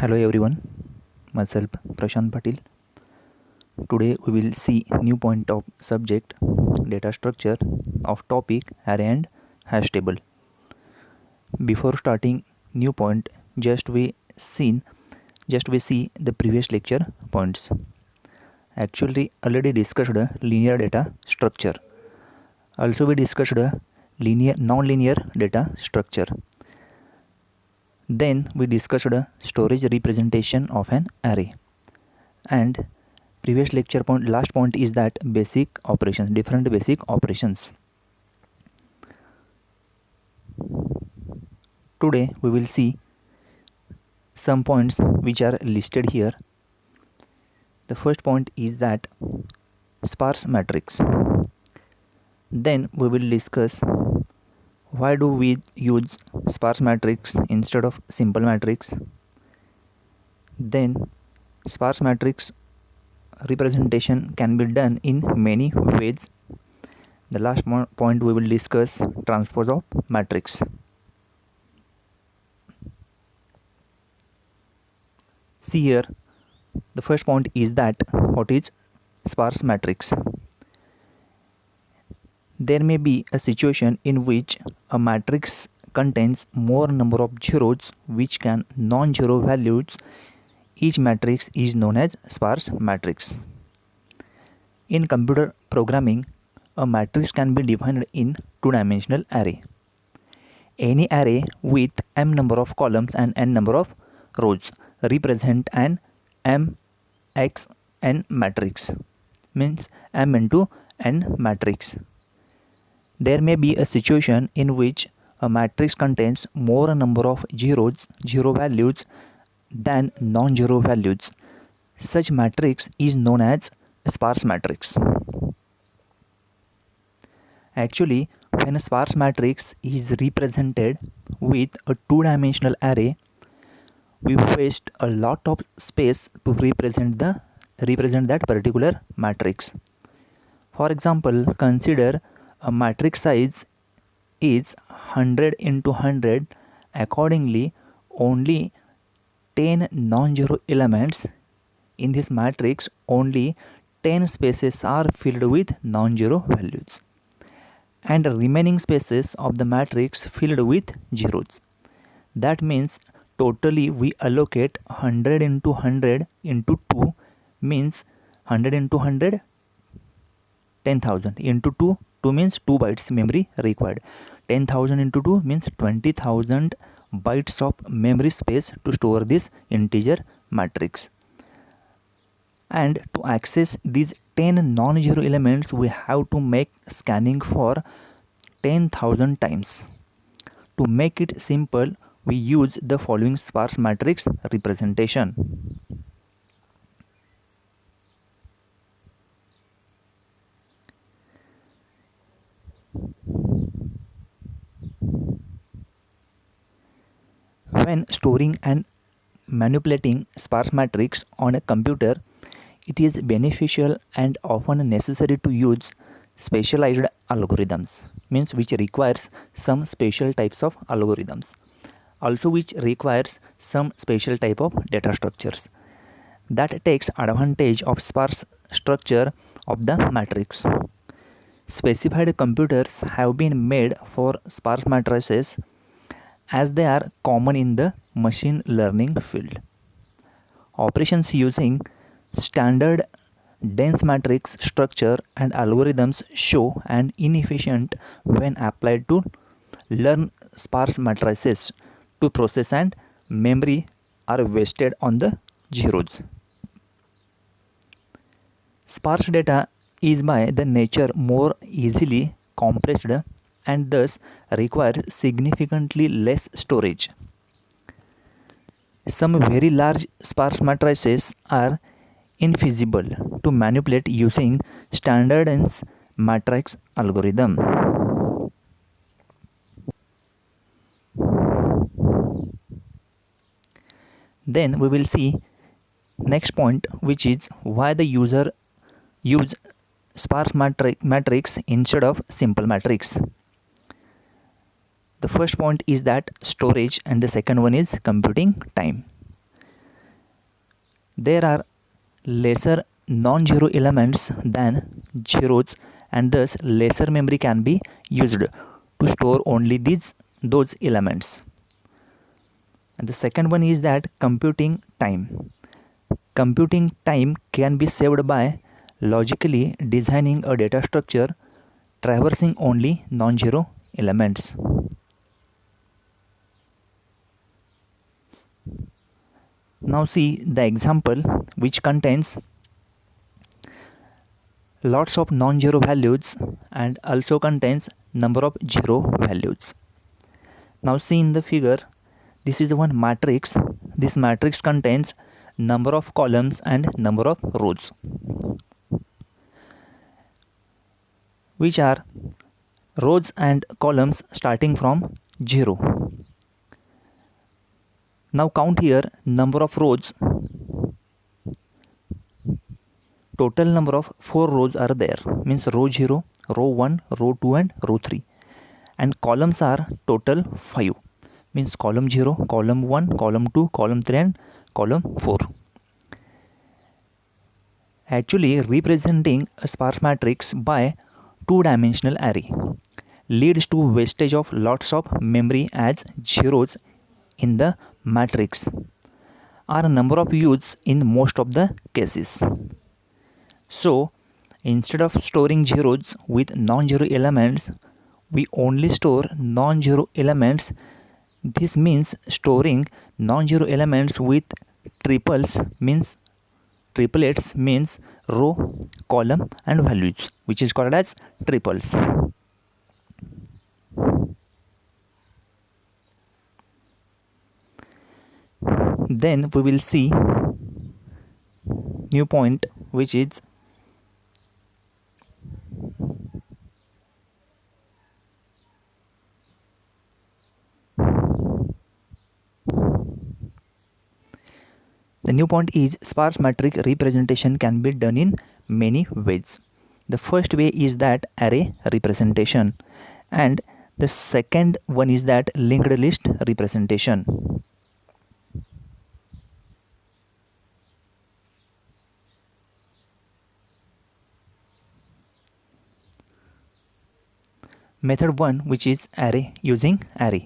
Hello everyone, myself Prashant Patil. Today we will see new point of subject data structure of topic array and hash table. Before starting new point, just we see the previous lecture points. Actually already discussed linear data structure. Also we discussed linear non-linear data structure. Then we discussed storage representation of an array. And previous lecture point last point is that basic operations, different basic operations. Today we will see some points which are listed here. The first point is that sparse matrix. Then we will discuss why do we use sparse matrix instead of simple matrix. Then sparse matrix representation can be done in many ways. The last point we will discuss transpose of matrix. See here, the first point is that what is sparse matrix. There may be a situation in which a matrix contains more number of zeros which can non-zero values. Each matrix is known as sparse matrix. In computer programming, a matrix can be defined in two-dimensional array. Any array with m number of columns and n number of rows represent an mxn matrix, means m into n matrix. There may be a situation in which a matrix contains more number of zero values than non-zero values. Such matrix is known as sparse matrix. Actually, when a sparse matrix is represented with a two-dimensional array, we waste a lot of space to represent that particular matrix. For example, consider a matrix size is 100 into 100. Accordingly, only 10 non-zero elements in this matrix, only 10 spaces are filled with non-zero values, and remaining spaces of the matrix filled with zeros. That means totally we allocate 100 into 100 into 2, means 100 into 100, 10,000 into 2 means 2 bytes memory required. 10,000 into 2 means 20,000 bytes of memory space to store this integer matrix. And to access these 10 non-zero elements, we have to make scanning for 10,000 times. To make it simple, we use the following sparse matrix representation. When storing and manipulating sparse matrix on a computer, it is beneficial and often necessary to use specialized algorithms, means which requires some special types of algorithms, also which requires some special type of data structures that takes advantage of sparse structure of the matrix. Specified computers have been made for sparse matrices as they are common in the machine learning field. Operations using standard dense matrix structure and algorithms show an inefficient when applied to learn sparse matrices to process, and memory are wasted on the zeros. Sparse data is by the nature more easily compressed and thus requires significantly less storage. Some very large sparse matrices are infeasible to manipulate using standard dense matrix algorithm. Then we will see next point, which is why the user use sparse matrix instead of simple matrix. The first point is that storage, and the second one is computing time. there are lesser non-zero elements than zeros, and thus lesser memory can be used to store only those elements. And the second one is that computing time. Computing time can be saved by logically designing a data structure traversing only non-zero elements. Now see the example which contains lots of non-zero values and also contains number of zero values. Now see in the figure, this is one matrix. This matrix contains number of columns and number of rows, which are rows and columns starting from 0. Now count here number of rows. Total number of 4 rows are there, means row 0, row 1, row 2 and row 3. And columns are total 5, means column 0, column 1, column 2, column 3 and column 4. Actually, representing a sparse matrix by two-dimensional array leads to wastage of lots of memory, as zeros in the matrix are a number of use in most of the cases. So instead of storing zeros with non-zero elements, we only store non-zero elements. This means storing non-zero elements with triplets means row, column and values, which is called as triples. Then we will see new point, which is the new point is sparse matrix representation can be done in many ways. The first way is that array representation, and the second one is that linked list representation. Method 1, which is array using array.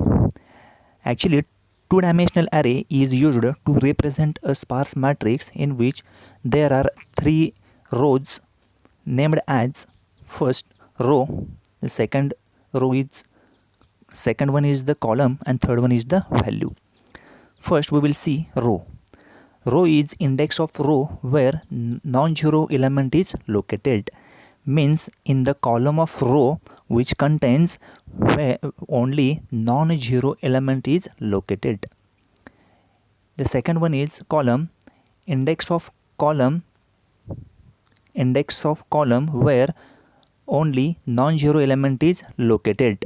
Actually, two-dimensional array is used to represent a sparse matrix in which there are 3 rows named as first row, the second one is the column, and third one is the value. First we will see row. Row is index of row where non-zero element is located, means in the column of row which contains where only non-zero element is located. The second one is column, index of column where only non-zero element is located,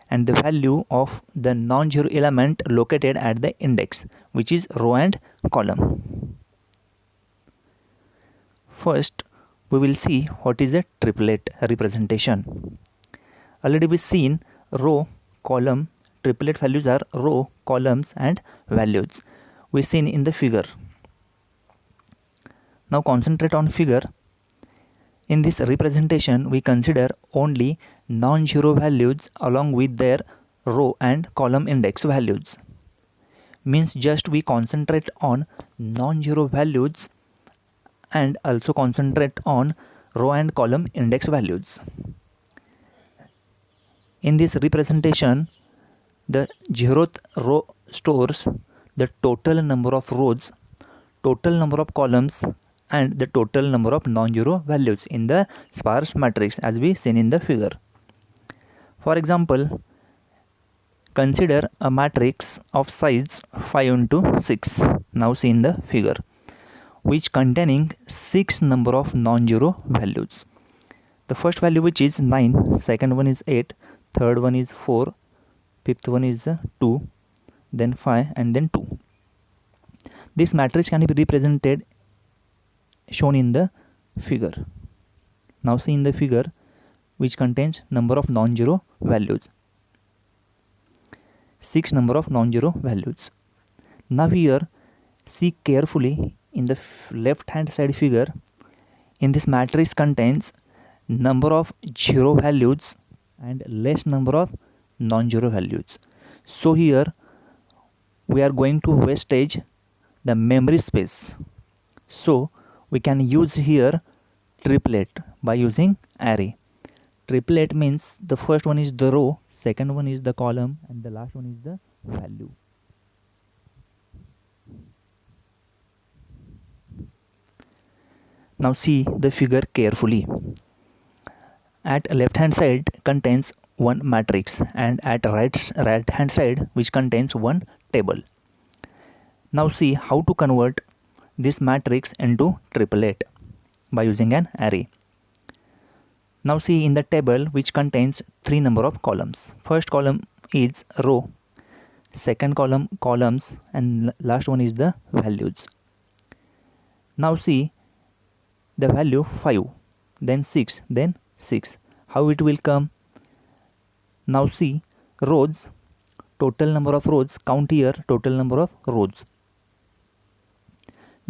and the value of the non-zero element located at the index, which is row and column. First we will see what is a triplet representation. Already we seen row, column, triplet values are row, columns and values. We seen in the figure. Now concentrate on figure. In this representation we consider only non-zero values along with their row and column index values. Means just we concentrate on non-zero values and also concentrate on row and column index values. In this representation, the 0th row stores the total number of rows, total number of columns and the total number of non-zero values in the sparse matrix as we seen in the figure. For example, consider a matrix of size 5 into 6, now see in the figure, which containing 6 number of non-zero values. The first value which is 9, second one is 8, third one is 4, fifth one is 2, then 5 and then 2. This matrix can be represented shown in the figure. Now see in the figure which contains number of non-zero values, 6 number of non-zero values. Now here, see carefully in the left hand side figure. In this matrix contains number of zero values and less number of non-zero values. So here we are going to wastage the memory space. So we can use here triplet by using array. Triplet means the first one is the row, second one is the column, and the last one is the value. Now see the figure carefully. At left hand side contains one matrix and at right hand side which contains one table. Now see how to convert this matrix into triplet by using an array. Now see in the table which contains three number of columns. First column is row, second column columns, and last one is the values. Now see the value 5, then 6, then 6. How it will come? Now see rows, total number of rows, count here total number of rows.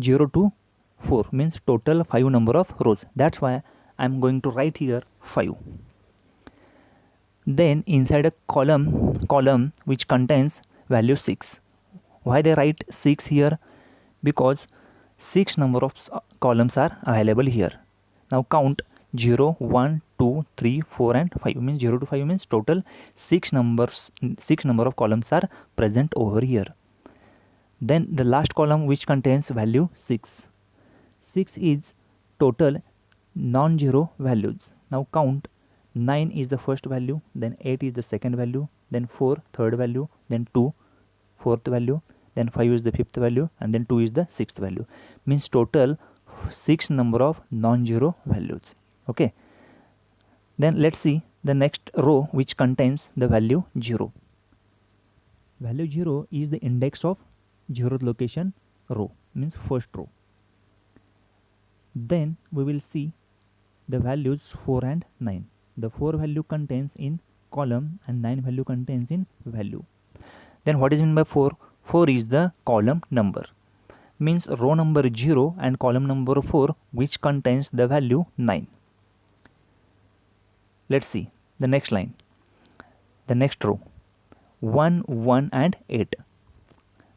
0 to 4 means total 5 number of rows. That's why I am going to write here 5. Then inside a column which contains value 6. Why they write 6 here? Because 6 number of columns are available here. Now count 0, 1, 2, 3, 4 and 5 means 0 to 5 means total 6 number of columns are present over here. Then the last column which contains value 6. 6 is total non-zero values. Now count 9 is the first value, then 8 is the second value, then 4 third value, then 2 fourth value, then 5 is the fifth value, and then 2 is the sixth value. Means total 6 number of non-zero values. Okay. Then let's see the next row which contains the value 0. Value 0 is the index of 0th location row, means first row. Then we will see the values 4 and 9. The 4 value contains in column and 9 value contains in value. Then what is meant by 4? 4 is the column number. Means row number 0 and column number 4 which contains the value 9. Let's see the next line. The next row 1, 1 and 8.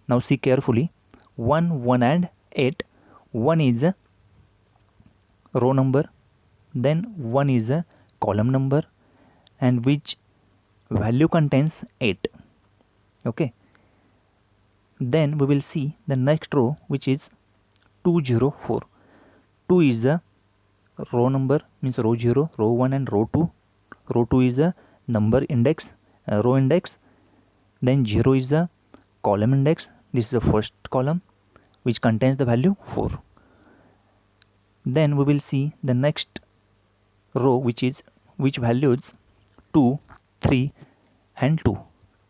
Now see carefully. 1, 1 and 8. 1 is a row number, then 1 is a column number, and which value contains 8. Okay. Then we will see the next row which is 204. 2 is a row number, means row 0, row 1 and row 2. Row 2 is a number index, row index. Then 0 is a column index. This is the first column which contains the value 4. Then we will see the next row which values 2, 3 and 2.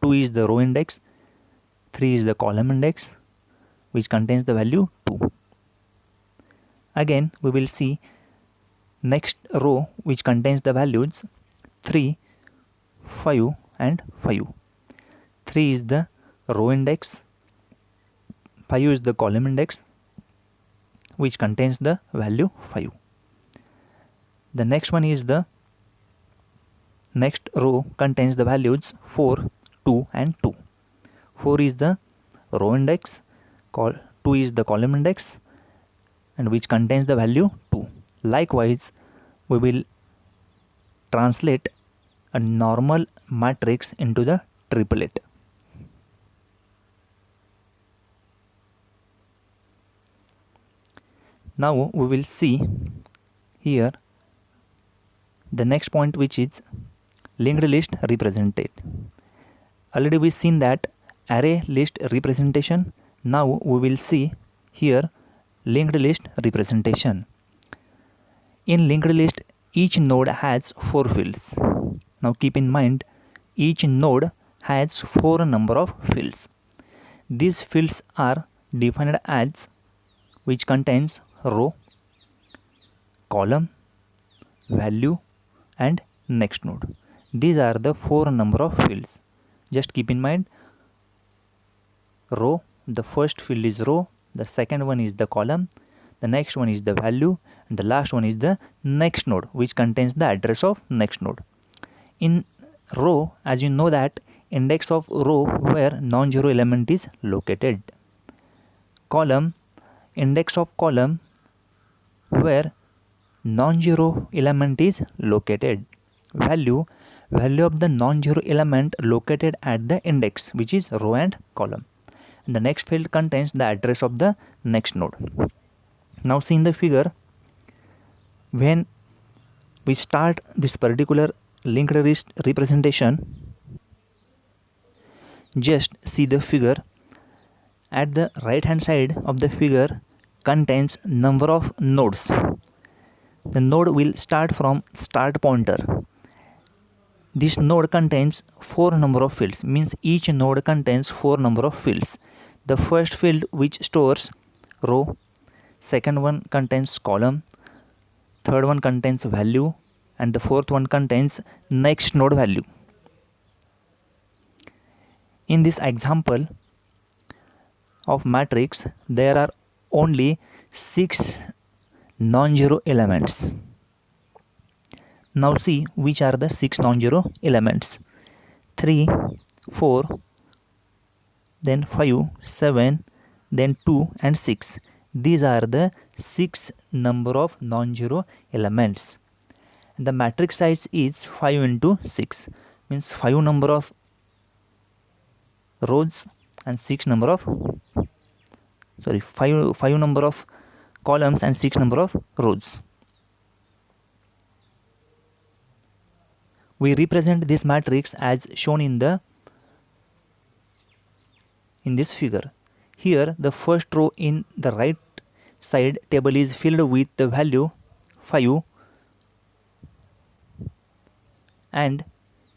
2 is the row index, 3 is the column index which contains the value 2. Again we will see next row which contains the values 3, 5 and 5. 3 is the row index, 5 is the column index which contains the value 5. The next one is the next row contains the values 4, 2 and 2. 4 is the row index, 2 is the column index and which contains the value 2. Likewise, we will translate a normal matrix into the triplet. Now we will see here the next point which is linked list represented. Already we seen that array list representation. Now we will see here linked list representation. In linked list each node has 4 fields. Now keep in mind each node has 4 number of fields. These fields are defined as which contains row, column, value and next node. These are the 4 number of fields. Just keep in mind row, the first field is row, the second one is the column, the next one is the value, and the last one is the next node, which contains the address of next node. In row, as you know that index of row where non-zero element is located. Column, index of column where non-zero element is located. Value, value of the non-zero element located at the index, which is row and column. And the next field contains the address of the next node. Now see in the figure, when we start this particular linked list representation, just see the figure. At the right hand side of the figure contains number of nodes. The node will start from start pointer. This node contains 4 number of fields, means each node contains 4 number of fields. The first field which stores row, second one contains column, third one contains value, and the fourth one contains next node value. In this example of matrix, there are only 6 non-zero elements. Now see which are the 6 non-zero elements. 3, 4, then 5, 7, then 2 and 6. These are the 6 number of non-zero elements. The matrix size is 5 into 6, means 5 number of rows and 6 number of 5 number of columns and 6 number of rows. We represent this matrix as shown in this figure. Here the first row in the right side table is filled with the value 5 and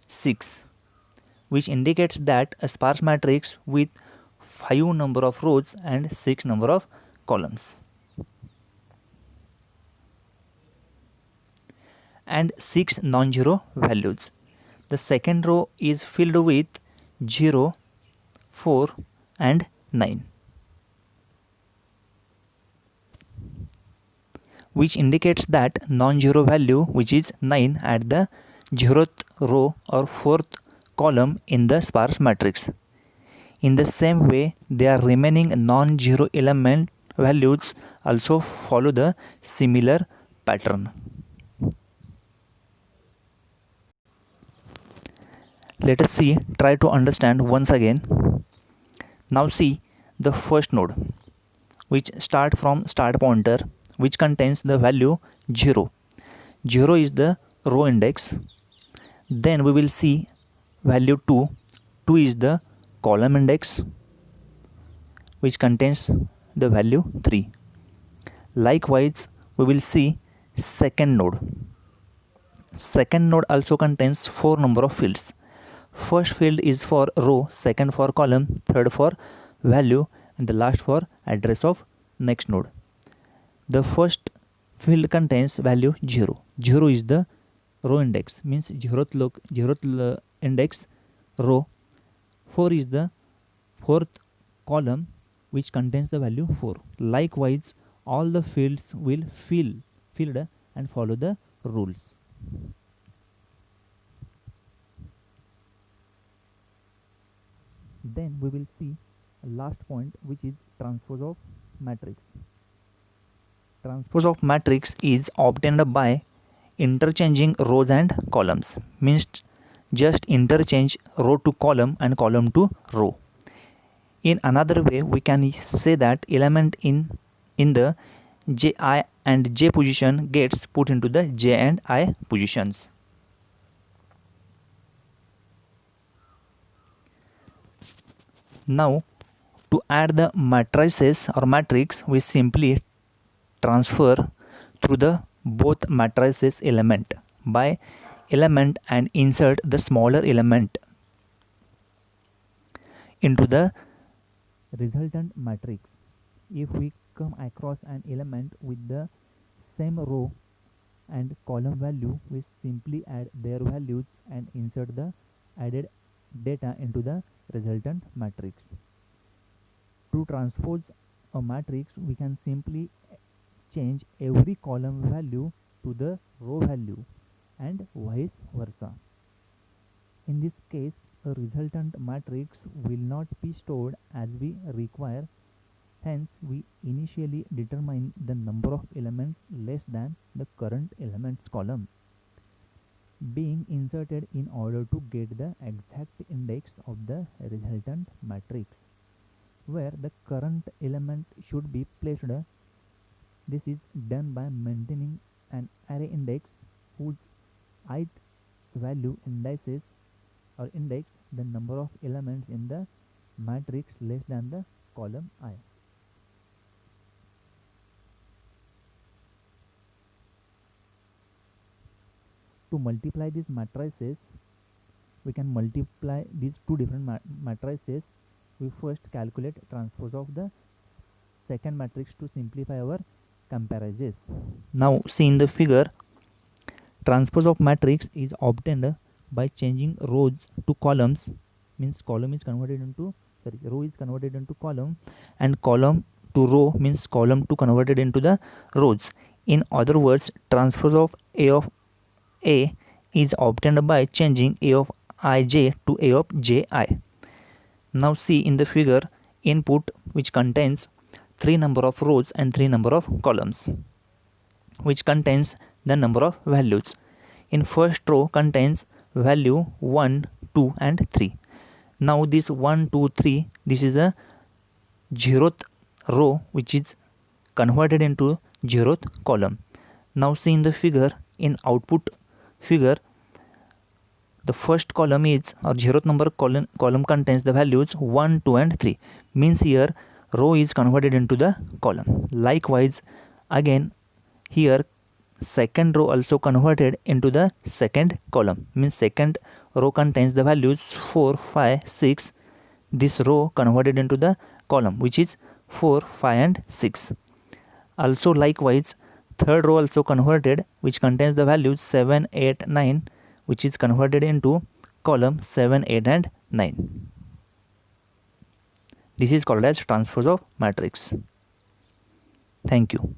6, which indicates that a sparse matrix with 5 number of rows and 6 number of columns. And 6 non-zero values. The second row is filled with 0, 4 and 9, which indicates that non-zero value, which is 9, at the 0th row or 4th column in the sparse matrix. In the same way, their remaining non-zero element values also follow the similar pattern. Let us try to understand once again. Now see the first node, which start from start pointer, which contains the value 0. 0 is the row index. Then we will see value 2. 2 is the column index, which contains the value 3. Likewise, we will see second node. Second node also contains 4 number of fields. First field is for row, second for column, third for value, and the last for address of next node. The first field contains value 0. 0 is the row index, means 0th index row. 4 is the 4th column, which contains the value 4. Likewise, all the fields will filled and follow the rules. Then we will see a last point, which is transpose of matrix. Transpose of matrix is obtained by interchanging rows and columns, means just interchange row to column and column to row. In another way, we can say that element in the Ji and J position gets put into the J and I positions. Now, to add the matrices or matrix, we simply transfer through the both matrices element by element and insert the smaller element into the resultant matrix. If we come across an element with the same row and column value, we simply add their values and insert the added data into the resultant matrix. To transpose a matrix, we can simply change every column value to the row value and vice versa. In this case, a resultant matrix will not be stored as we require. Hence, we initially determine the number of elements less than the current elements column being inserted in order to get the exact index of the resultant matrix, where the current element should be placed. This is done by maintaining an array index whose ith value indices or index the number of elements in the matrix less than the column I. To multiply these matrices, we can multiply these two different matrices. We first calculate transpose of the second matrix to simplify our comparisons. Now see in the figure, transpose of matrix is obtained by changing rows to columns, means column is converted into row is converted into column, and column to row means column to converted into the rows. In other words, transpose of A is obtained by changing A of ij to A of ji. Now see in the figure, input which contains 3 number of rows and 3 number of columns, which contains the number of values. In first row contains value 1, 2 and 3. Now this 1, 2, 3, this is a 0th row which is converted into 0th column. Now see in the figure, in output figure, the first column is, or 0th number column contains the values 1, 2 and 3, means here row is converted into the column. Likewise, again here second row also converted into the second column, means second row contains the values 4, 5, 6. This row converted into the column which is 4, 5 and 6. Also likewise, third row also converted, which contains the values 7, 8, 9, which is converted into column 7, 8 and 9. This is called as transpose of matrix. Thank you.